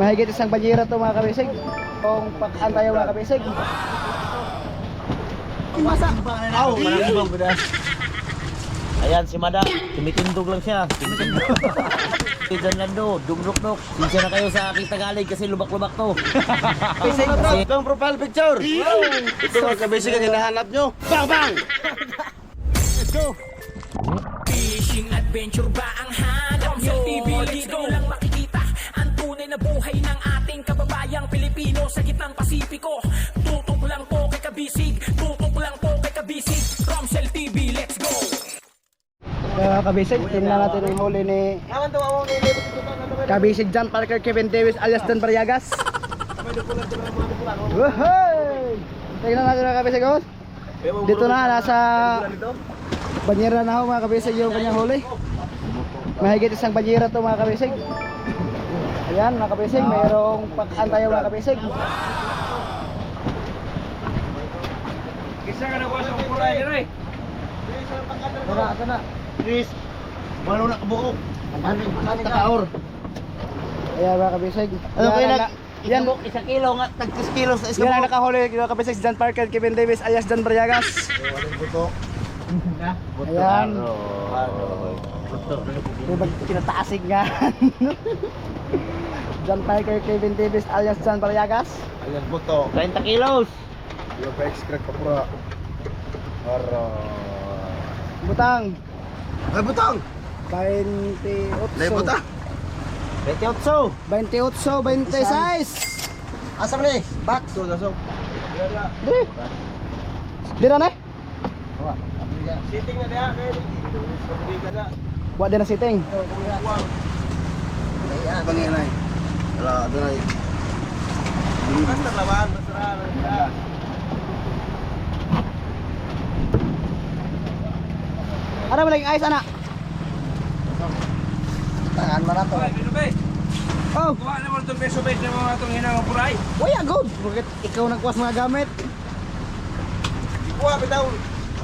Mahigit isang banyera to mga kabisig. Kung pakaan tayo mga kabisig. Masa? Ayan si Mada, tumitindog lang siya. Tumitindog. Diyan lang do, dumruk-nuk. Sinsya na kayo sa aking Tagalog kasi lubak-lubak to. Ito ang profile picture. Ito ang kabisig ang hinahanap nyo. Bang bang! Let's go! Fishing adventure ba ang hanap nyo? TV dito lang makikita ang tunay na buhay ng ating kababayang Pilipino sa gitnang Pasipiko. Tutok lang po kay Kabisig, tutok lang po kay Kabisig. Romsel TV, let's go! Kaya kabisig, tingnan natin yung huli ni Kabisig John Parker Kevin Davis alias Don Barriagas. Woohoo! Tingnan natin mga kabisig. Dito na, nasa banyera na ako mga kabisig yung kanyang huli. Mahigit isang banyera to mga kabisig. Ayan mga kabisig, mayroong pakaan tayo mga kabisig. Kisa ka na ko sa kulay dire. Ito na. Chris, wala na kabuok. Ang takaor. Ayan mga kabisig. Ano kayo Yan, Isang kilo nga, tagtis kilo sa yan ang nakahuli mga kabisig, John Parker Kevin Davis alias Don Barriagas. Ayan. Diba kinataasig nga. John Parker Kevin Davis alias John Barriagas. Ayan buto. 30 kilos. Yung pa-extract ka pura. Para... Butang Ay, butang! 28. Lay butang! 28. 28, 26. Asam ni? Back! So, dasok. Diri. Dira na? Sitting na diya, kaya Wa din na sitting. Bangin na. Wala, ito na. Basta laban, basta. Ano mo lagi ayos anak? Tangan mo na to. Oh, Kuha naman itong beso-beso na mga itong hinang puray. waya good. Bakit ikaw nagkuwas mga gamit? Kuha, bitaw.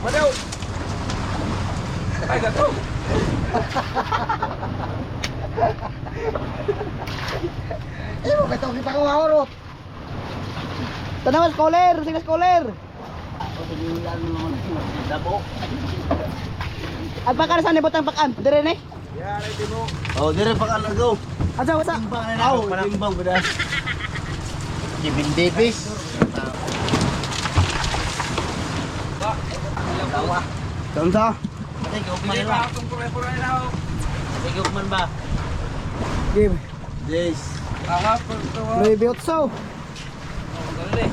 Madaw. Ay, gato. Mo bitaw kita ko hawrot. Tanawas scholar, sige scholar. At baka saan ibutang pakan? Dire ni. Yan, ay mo. Oh, dire pa ka go. Asa wasa? Aw, timbang bedas. Kevin Davis. Tansa. Tigukman Hindi ba? pa itong puray-puray na ako. Tigukman ba? Give. Yes. Ahap, ito. Louis Vuitton. Ganun eh.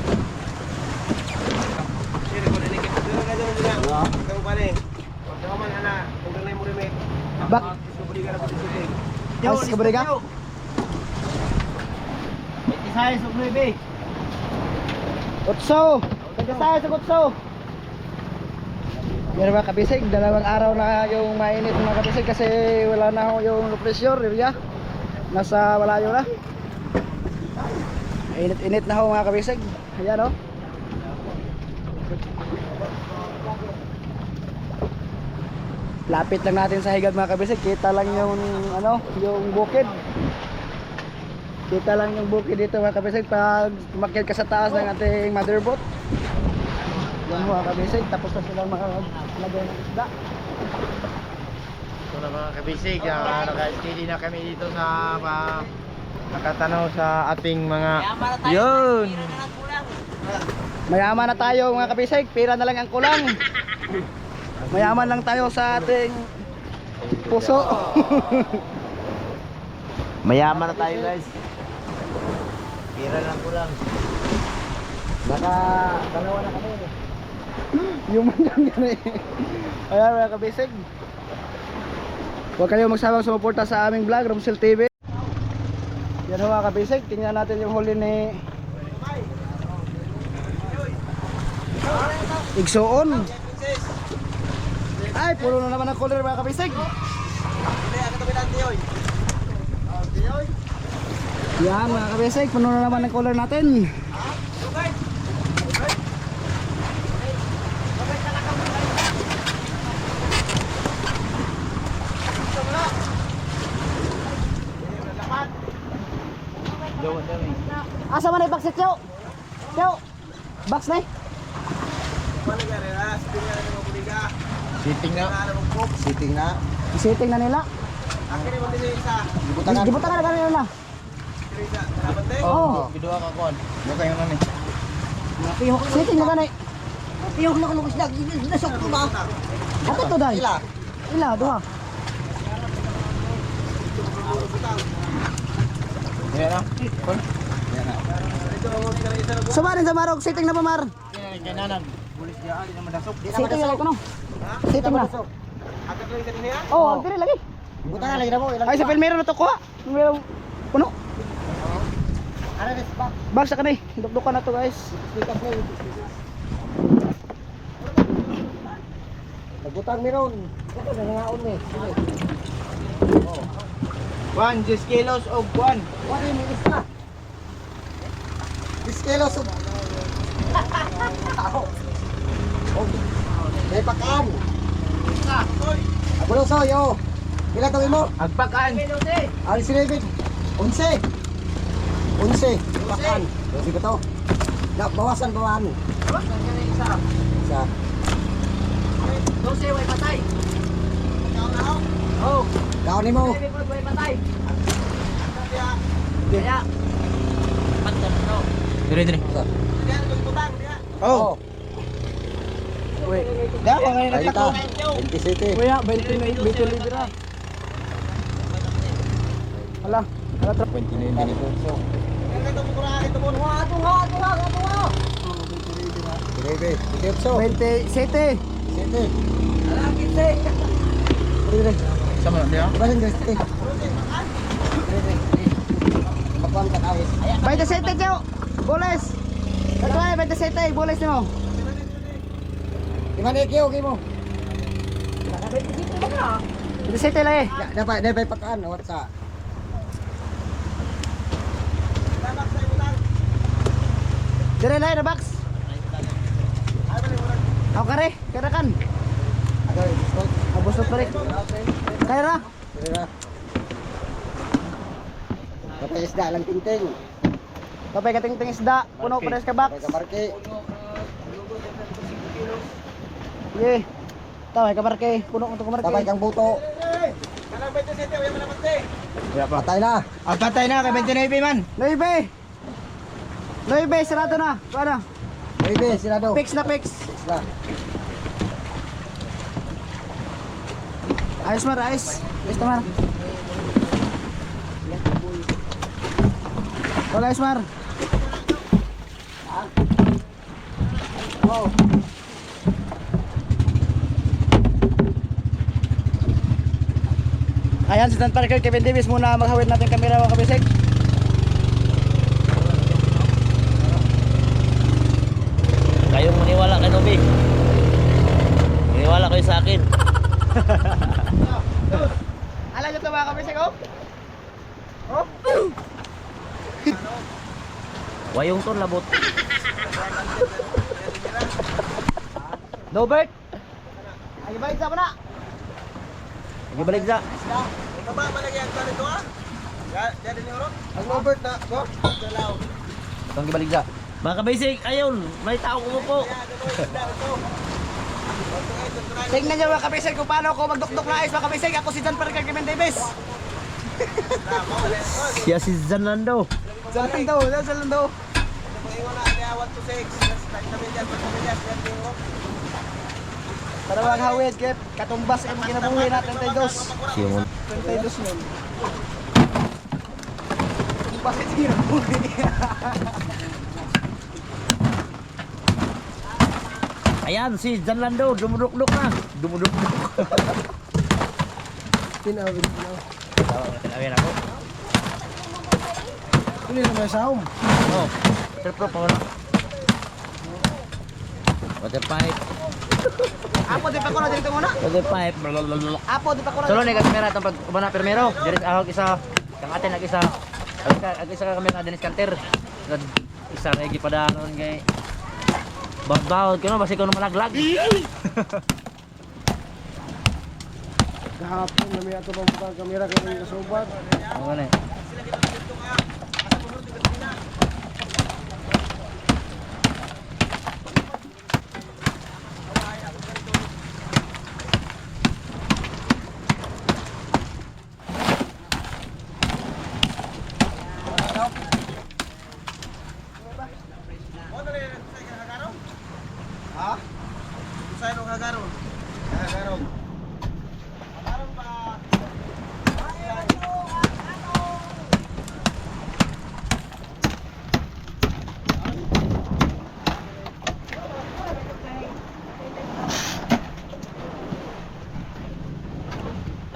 Sino ko nilikit ito na doon nila. Ikaw pa rin. Huwag ka man, ana. Huwag na mo rin. Bak. Subuli ka na po dito. Mas kabriga. 26 ug 9. Utso. Tagasaya sa utso. Meron mga kabisig, dalawang araw na yung mainit mga kabisig kasi wala na ho yung low pressure area. Nasa walayo na. Init-init na ho mga kabisig. Ayan o. Lapit lang natin sa higad mga kabisig. Kita lang yung ano, yung bukid. Kita lang yung bukid dito mga kabisig pag tumakyat ka sa taas ng ating motherboard. Yan mga kabisig, tapos na silang makalagay ng isda. Ito na mga kabisig, naka-steady na kami dito sa nakatanaw sa ating mga yun. Mayaman na tayo mga kabisig, pira na lang ang kulang. Mayaman lang tayo sa ating puso. Mayaman na tayo guys. Pira lang kulang. Baka dalawa na kami. Yung mangang yan eh. Ayan mga kabisig. Huwag kayo magsawang sumuporta sa aming vlog, Romsel TV. Yan ho mga kabisig, tingnan natin yung huli ni Igsoon. Ay, puno na naman ang color mga kabisig. Yan mga kabisig, puno na naman ang color natin. Asa man ay box Chow? Chow. Box na. Paano ka rin ha? Sitting na rin ang buliga. Sitting na. Sitting na. Isetting na nila. Akin yung matindi isa. Gibutangan. Gibutan ka na kanila na. Isa. Dapat eh. Oh. Bidua ka kon. Mo kayo nani. Setting na kanay. Tiyok na kalungos na, nasok ko ba? Ato to dai. Ila duha. Yan na. Sumarin sa marog, setting na pa mar. Kaya nanag. Pulis dia di naman dasok. Setting na ko no. Setting na. Agad lang sa niya. Oh, dire lagi. Buta lagi na mo. Ay sa filmero na to ko. Meron puno. Ano na ba? Box sa kanay. Dukdukan na to guys. Nagbutang meron. Ito na nangaon ni. 1 10 kilos og 1. Wala yung milis na. 10 kilos. Oh. May pakaan. Ako lang sa'yo. Pila tawin mo? Agpakan. Alis si David. 11. 11. Pakaan. Sige to. Na, bawasan. Isa. Oh, Kaon ni mo. Dire. Oh. wait. Da ko ngayon Ay ito. 27. Kuya, 20 libra. Hala, hala tra. 29 minutes. David. 27. 27. Sama na dia. Balik guys. Pakuan ka ayos. 27 Chow. Boles. Katry 27 boles nimo. Di mana kiyo mo? 27 lang eh. Dapat pakaan awat sa. Dire lang na box. Ako kare, karakan. Agay, discount. Abos na pare. Kaya na. Dira. Dapat isda lang tingting. Kapay kating-ting isda, puno pares ka box. Dapat kamarke. Ye. Taway ka marke, puno mo to ka marke. Dapat kang buto. Kalang 27, wala malamat eh. Patay na. Patay na kay 29 man. 9. 9 sarado na. Paano? Baby, sirado. Fix na fix. Na. Ayos mar, ayos. Ayos na mar. Wala ayos mar. Oh. Ayan, si Tan Parker, Kevin Davis muna maghawid natin kamera mga kabisig. Kayong maniwala kay Nobi. Maniwala kayo sa akin. Alam nyo ito mga kabisig, oh? Oh? Wayong ton labot. Dobert! Ay, balik sa na. Gibalik sa. Ikaw ba malagyan ka nito ha? Jadi ni Oro? Ang Robert na, go. Dalaw. Tong gibalik sa. Mga kabisig, ayun, may tao kumupo. Tingnan nyo mga kabisig kung paano ako magdukdok na ayos mga kabisig. Ako si Tan Parker, Kevin Davis. Siya si Zanlando. Sa Lando, sa Lando. Ingon na niya 1 to 6. Start na bilyan, pagpamilyan, yan ni Oro. Para maghawid, Kep. Katumbas ang kinabuhi natin 32. Siya mo. 32 nun. Katumbas ang kinabuhi. Ayan, si Zanlando, dumuduk-duk na. Dumuduk-duk. Tinawid na. Ayan ako. Tuloy na may saum. Oh, terpro pa wala. Water pipe. Apo, di pa ko na dito muna. Water pipe. Blablabla. Apo, di pa ko na Solo ni kamera itong pag primero. Diri ahog isa. Kang atin ag isa. Ag isa ka kamera Dennis Canter. Isa kay gipadanon kay Bawd kuno basi kuno malaglag. Kahapon na may ato pang kamera kay kasubat. Ano ni?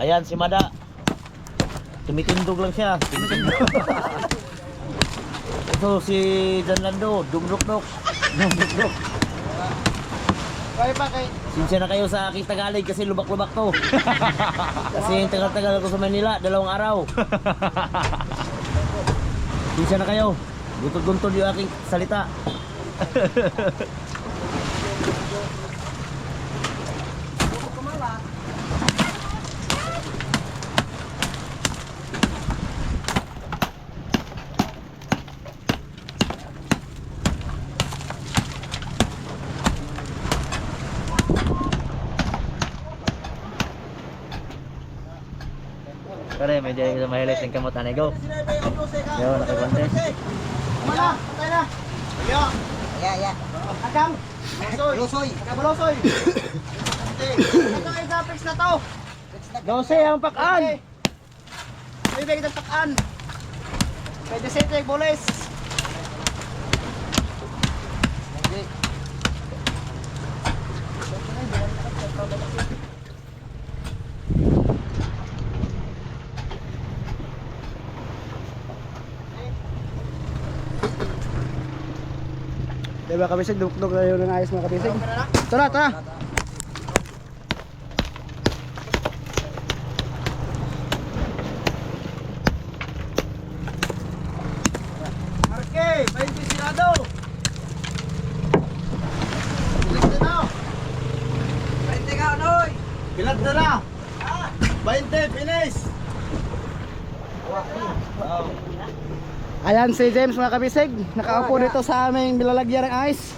Ayan si Mada. Tumitindog lang siya. Ito si John Lando, dumduk-duk. Dumduk-duk. Kaya pa kay Sinsya na kayo sa aking Tagalog kasi lubak-lubak to. Kasi yung tagal-tagal ko sa Manila, 2 araw. Sinsya na kayo. Guntod-guntod yung aking salita. Pare, may diyan kita mahilit ng kamot anay go. Yo, nakikwantes. Mana, patay na. Ayo. Ya. Akam. Lusoy. Kabalosoy. Ito ay graphics na to. 12 ang pakaan. Bibigay ng pakaan. Pwede sa ito yung boles. Diba kabisig, dukduk na yun ng ayos mga kabisig. Tara, tara. Marke, 20 sinado. Bilag na na. 20 ka, Noy. Bilag na na. 20, finish. Ayan si James mga kabisig, nakaupo dito sa aming nilalagyan ng ice.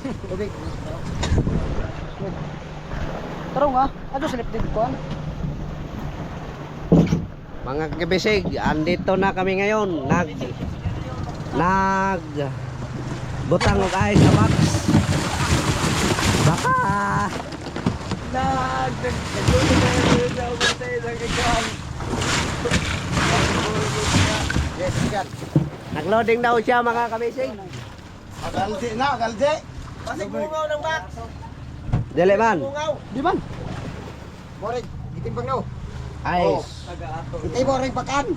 Tarong ha, ano slip din ko? Mga kabisig, andito na kami ngayon. Butang og ice sa box. Baka nagloading daw siya mga kabisig. Galdi na, galdi. Pasig bungaw ng box. Dili man. Bungaw. Di man? Morig, itimbang daw. Ice. Itay mo ring pakan.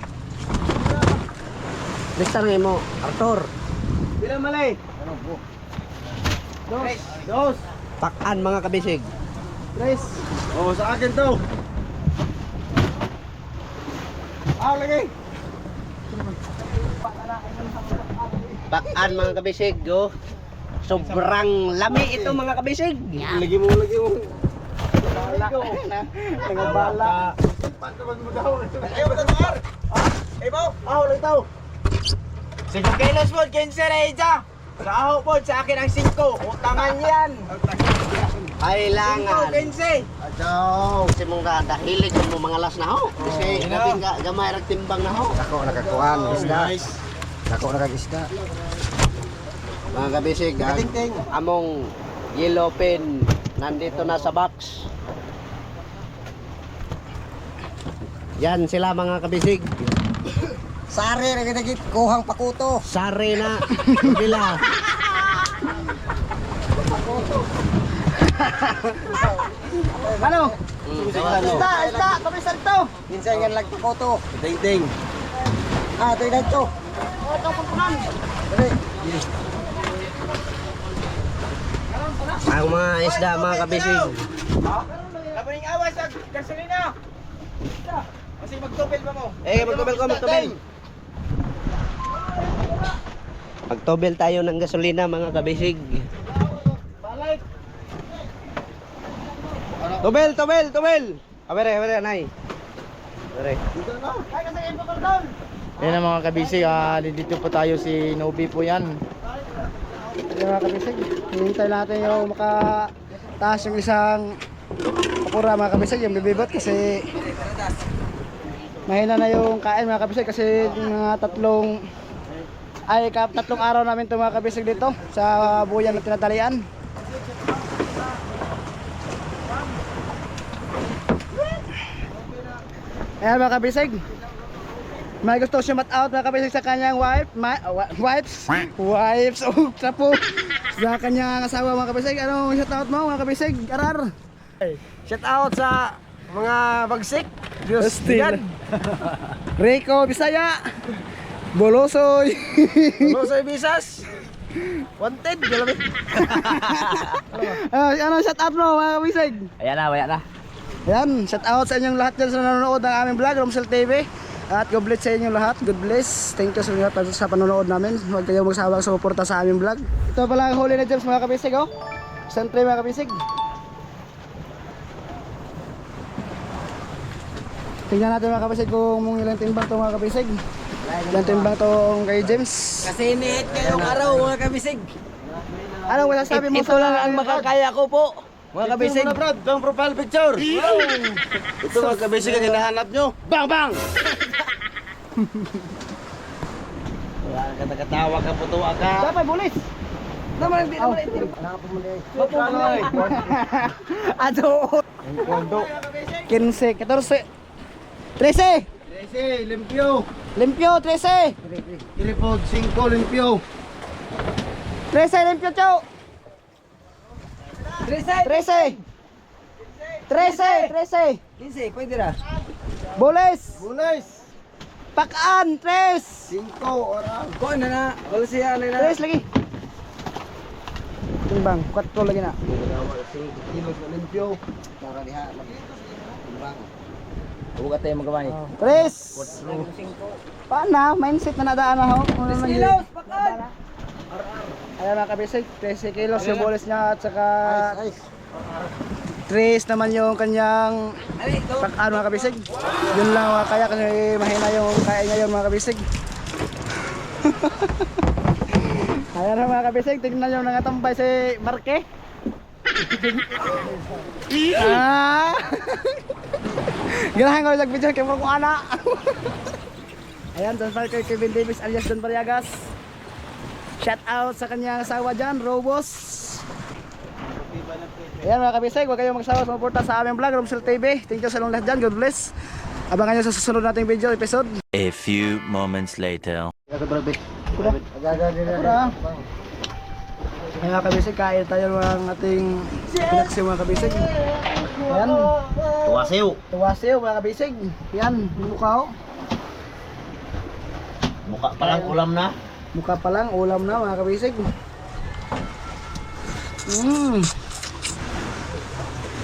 Listar mo, Arthur. Bila malay. Dos. Dos. Pakan mga kabisig. Tres. Oh, sa akin to. Lagi. Pakan mga kabisig, oh. Sobrang lami ito mga kabisig. Lagi mo. Nangabala. Ayaw ba tatar? Ay mo? Ulit daw. 5 kilos po, 15 reja. Sa aho po, sa akin ang 5. Utangan yan. Kailangan. 15. Adaw, kasi mong dahilig mo mga las na ho. Kasi gabi nga gamay rag timbang na ho. Ako nakakuan isda. Ako nakag-isda. Mga kabisig, among yellow pin nandito na sa box. Yan sila mga kabisig. Sari na kinagit, kuhang pakuto. Sari na bila. Ano? Isda. Komisar to. Minsan yan lang pakuto. Ting-ting. Ito yung ito. Ito kumpunan. Ang mga isda mga kabisig. Labaning awas sa gasolina. Kasi magtupil pa mo. Magtubel. Magtubel tayo ng gasolina mga kabisig. Tubel. Abere, nay. Abere. Ay, kasi yung pakardon. Yan ang mga kabisig, dito po tayo si Nobi po yan. Yung mga kabisig, hihintay natin yung makataas yung isang pakura mga kabisig, yung bibibot kasi mahina na yung kain mga kabisig kasi mga tatlong araw namin ito mga kabisig dito sa buyan na tinatalian. Ayan mga kabisig, may gusto shout out mga kabisig sa kanyang wives o trapo sa kanyang asawa mga kabisig. Anong shout out mo mga kabisig? Arar. Shout out sa mga bagsik. Justin. Rico Bisaya. Bolosoy. Bolosoy Bisas. Wanted, galabi. Ano shout out mo mga kabisig? Ayan na, wala na. Ayan, shout out sa inyong lahat dyan sa nanonood ng aming vlog, Romsel TV. At God bless sa inyong lahat, God bless. Thank you sa inyo sa panonood namin. Huwag kayong magsawang sumuporta sa aming vlog. Ito pala ang huli na James mga kabisig, oh. Siyempre mga kabisig. Tingnan natin mga kabisig kung ilang timbang to mga kabisig. Ilang timbang tong kay James. Kasi inihit ngayong araw mga kabisig. Anong masasabi mo Ito lang ang makakaya ko po. Mga kabisig. Ito na Brad, ang profile picture. Ito mga kabisig ang hinahanap nyo. Bang bang! Wala ka nakatawa ka po tuwa ka. Dapat bulis. Naman hindi naman itim. Mapuloy. Ato. 15, 14, 13. 13, limpyo. Limpyo, 13. Tripod, 5, limpyo. 13, limpyo, chow. 13. 13. 15, pwede na. Bulis. Bunis. Pakaan, 3. 5, orang. Kuha na na. Wala siya na. 3 lagi. Timbang, 4 lagi na. Kilos na limpyo. Para diha timbang. Huwag tayo magawa ni. 3. Paano? Mindset na nadaan na ako. 3 kilos, pakaan. Ayan mga kabisig, 13 kilos yung bulis niya at saka 3 naman yung kanyang pakaan mga kabisig. Yun lang mga kaya kasi mahina yung kaya ngayon mga kabisig. Ayan na mga kabisig, tignan nyo nangatambay si Marque. Ganahan ko na video kay mo kung ana. Ayan, Don Parker, Kevin Davis alias Don Barriagas. Shout out sa kanyang asawa dyan, Robos. Ayan mga kabisig, huwag kayong magsawa sumuporta sa aming vlog, Romsel TV. Thank you sa inyong lahat dyan, God bless. Abangan nyo sa susunod nating video episode. A few moments later. Ayan mga kabisig, kain tayo ng ating pinaksi mga kabisig. Ayan, Tuwasiw. tuwasiw mga kabisig. Ayan, mukha ho. Mukha pa lang ulam na. Mukha pa lang, ulam na mga kabisig.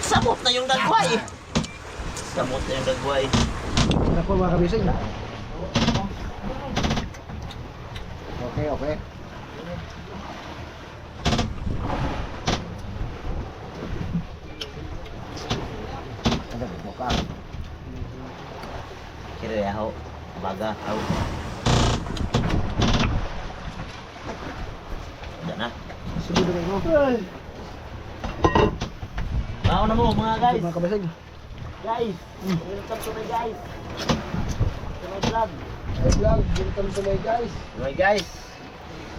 Samot na yung dagway. Samot na yung dagway. Ano po mga kabisig? Okay. Ano buka? Kira ho. Baga ho. Udah na. Sige ba mo? Baon na mo mga guys. Mga kabisig. Guys. Welcome to my guys. To my vlog. Hey vlog, welcome to my guys. To my guys.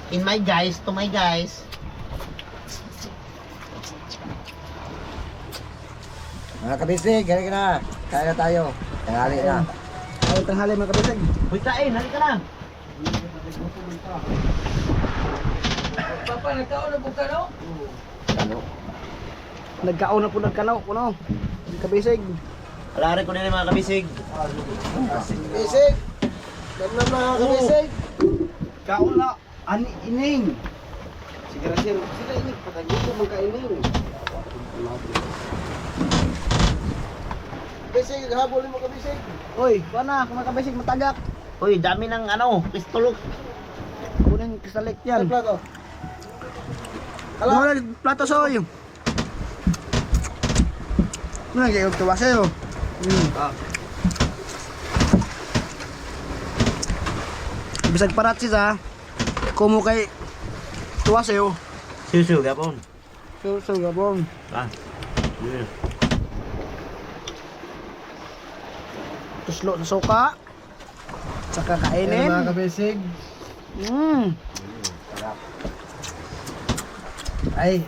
In my guys, to my guys. Mga kabisig, halika na. Kaya na tayo. Tanghali na. Ay, tanghali mga kabisig. Uy, kain, halika na. Papa, nagkaon na po ka no? Nagkaon na po nagkanaw, kuno. Kabisig. Alari ko nila mga kabisig. Kabisig. Ganda mga kabisig. Kaon na. Ani ining. Sigara sila ini patagito magkaining. Kabisig, habol mo kabisig. Oy, kuana, kung mga kabisig matagak. Uy, dami ng ano, pistolok. Kunin kristalek yan. Plato. Wala plato soy. Ano kayo tuwasay oh. Bisag paratsis ha. Kumo kay tuwasay oh. Siu-siu, gapon. So gabon. Ah. Yeah. Tuslo na suka. Saka kainin. Mga kabisig. Ay,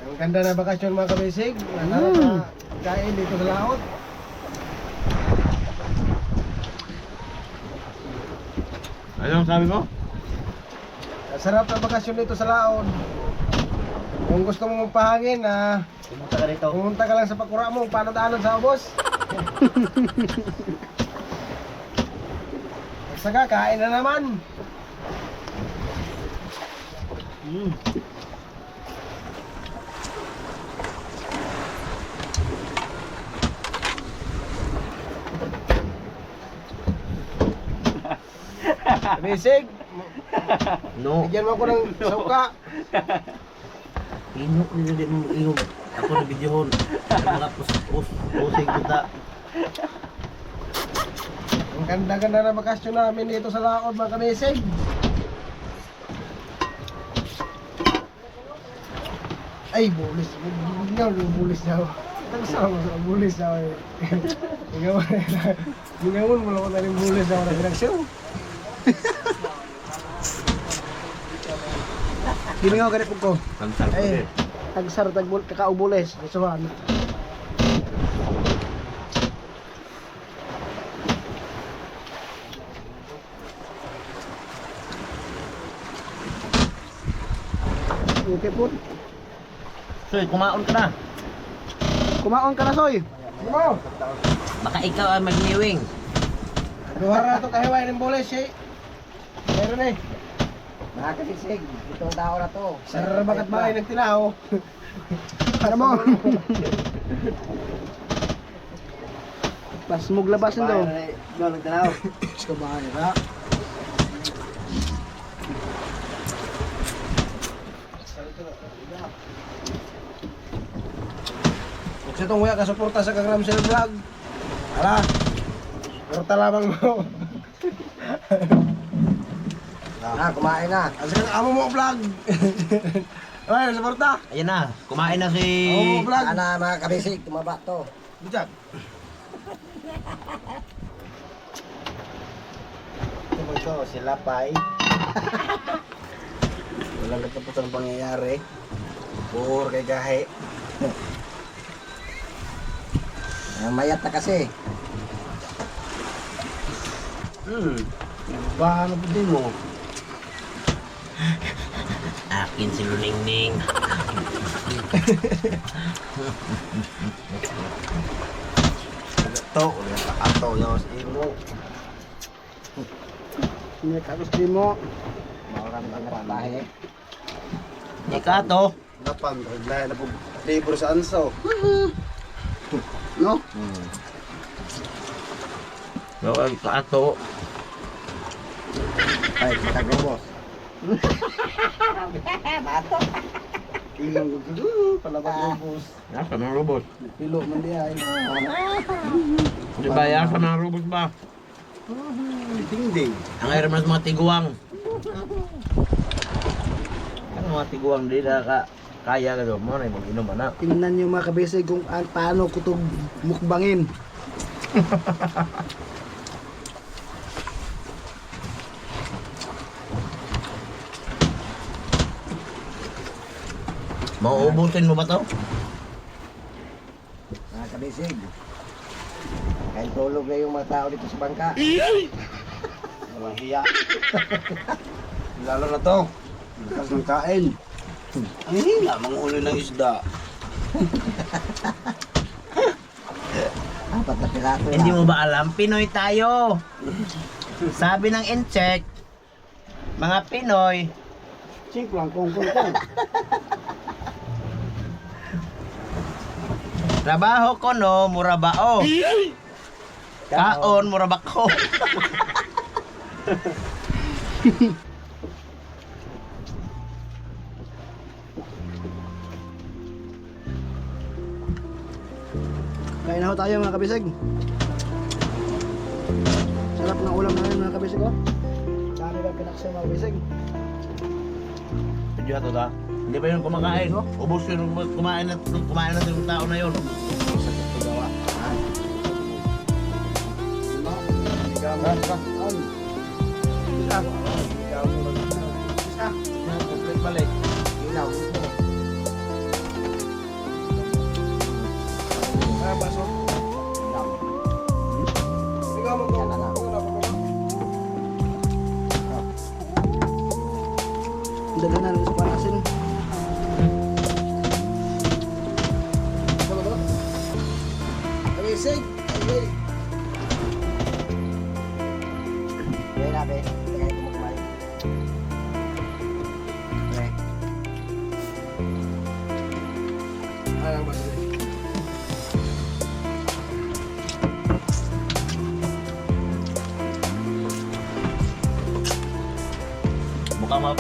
ang ganda na bakasyon mga kabisig. Nanarap na kain dito sa laot. Anong sabi mo? Ang sarap na bakasyon dito sa laot. Kung gusto mo magpahangin, Pumunta ka rito. pumunta ka lang sa Pakura mo, paano daanan sa ubos. Saga, kain na naman. Bisig. No. Bigyan mo ako ng suka. Inok nila din mo inom. Ako na videohon. Mga pusing kita. Ang ganda-ganda na bakasyon namin dito sa Laod, mga kabisig. Ay, bulis. Bulis daw. Tagsama sa bulis daw. Gingawon mo lang ko na rin bulis daw na reaksyon. Giningaw ganit ko. Ay, tagsar tagbul kakaubulis. Isuhan. Okay po. Soy, kumaon ka na. Kumaon ka na, Soy. Mo. Baka ikaw ay magniwing. Duha ra to kahiway ng bulis eh. Meron eh. Mga kabisig, itong tao na to. Sar bagat bahay nagtilaw. Ano mo? Pas muglabasin daw. Sa bahay ra. Sa itong huya kasuporta sa Kagram Cell Vlog. Ala, suporta lamang mo. Na, kumain na. Asa kang amo mo vlog. Ay, suporta. Ayan na, kumain na si... Amo mo vlog. Sana mga kabisig, tumaba to. Bijak. Ito to, sila pay. Walang katapos ang pangyayari. Pur kay gahe. Mayat na kasi. Ba ano po din mo? Akin si Luningning. Ito, ulit ka ato yung imo. Hindi ka gusto mo. Maurang pagkatahe. Ika to. Dapan, lahat na po flavor sa anso. No? Yung ika to. Ay, kagobos. Ilang gusto, palabas ubos. Nasa mga robot. Pilo man di ay. Di ba yan sa mga robot ba? Ding-ding. Ang air mas mga tiguang. Ang mga tiguang di na kaya ka doon. Mga na mag-inom anak. Tingnan nyo mga kabisig kung paano ko ito mukbangin. Mauubusin mo ba to? Mga kabisig. Kahit tulog na yung mga tao dito sa bangka. Walang hiya. Lalo na to. Lakas ng kain. Ang hila, mga ulo ng isda. Apat na piraso na. Hindi mo ba alam? Pinoy tayo. Sabi ng incheck, mga Pinoy, Chink lang kung. trabaho ko no, murabao. Kaon, murabako. Kain na ho tayo mga kabisig. Sarap ng ulam namin mga kabisig oh. Dami ba pinaksa mga kabisig? Medyo ato ta. Hindi pa yun kumakain. Ubus yun kumain na yung tao na yun. Balik. Ilaw. Baso. Ilaw. Ikaw mo ko. Yan na lang. Daghan na rin sa panasin. Kabisig.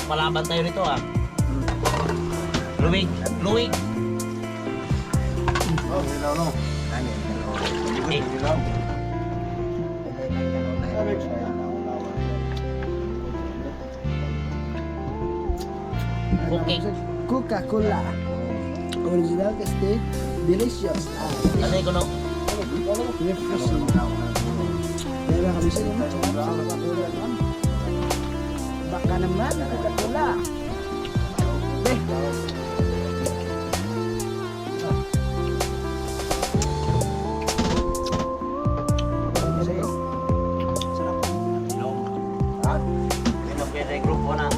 palaban tayo nito ah. Luwig, luwig. Oh, ilaw no. Eh. Ilaw. Okay. Coca-Cola. Original este delicious. Kasi ko no. Refreshing. Kaya mga kabisig, Coca-Cola naman. Baka naman, Coca-Cola. Inom kayo sa grupo na.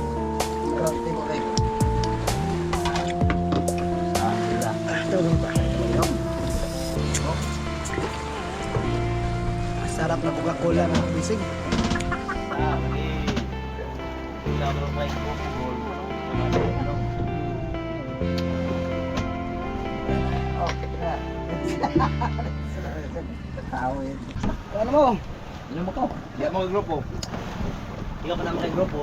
Sarap na Coca-Cola mga kabisig. Ano mo? Inom ako. Di mo grupo. Ikaw pa naman sa grupo.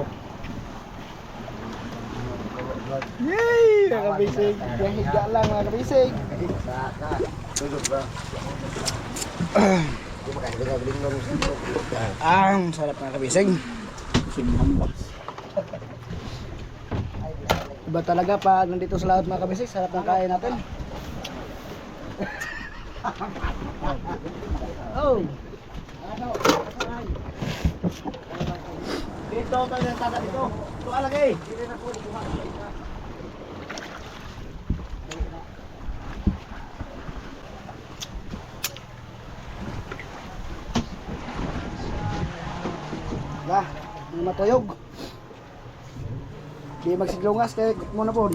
Yay! Mga kabisig. Yung higa lang mga kabisig. Tulog ba? Ang sarap mga kabisig. Iba talaga pag nandito sa lahat mga kabisig, sarap ng kain natin. Oh! Dito, tata dito. Ito alagay. Lah, matuyog. Di magsiglungas kay muna po.